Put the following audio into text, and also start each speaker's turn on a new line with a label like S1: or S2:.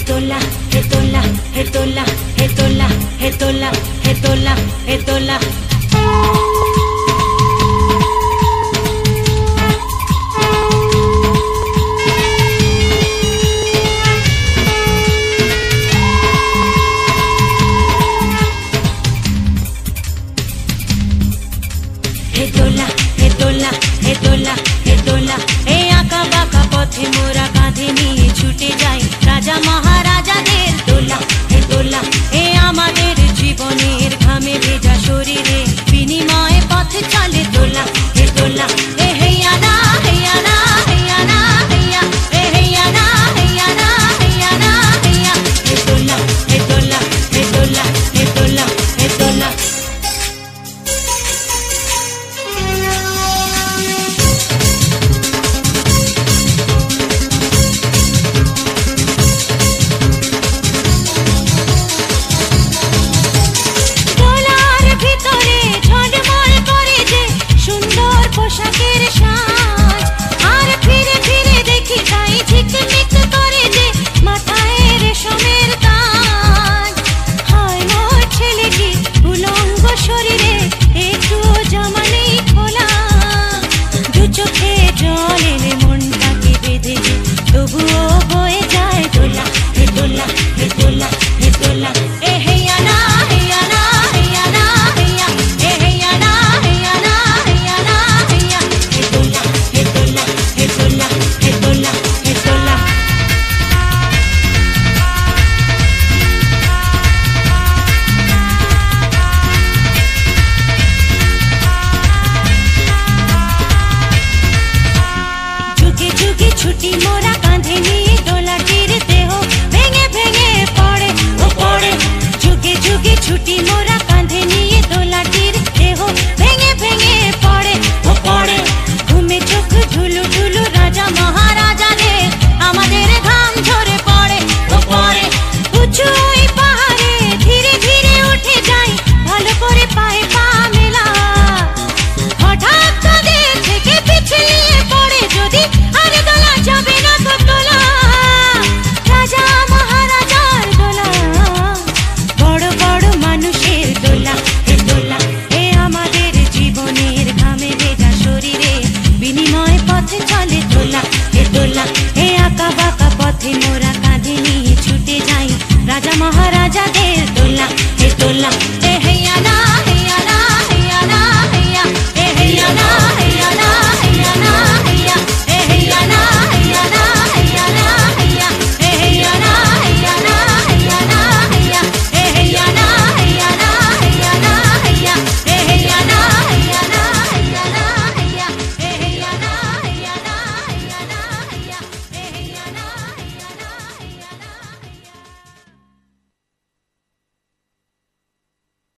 S1: তোলা হে তোলা হে তোলা হে তোলা হে তোলা হে তোলা হে তোলা हे दोला हे दोला हे दोला हे दोला ए आका बाका पथे मोरा काঁধে নিয়ে ছুটে যাই রাজা মহারাজাদের দোলা হে দোলা এ আমাদের জীবনের ঘামে ভেজা শরীরে বিনিময়ে পথ চলে দোলা হে দোলা।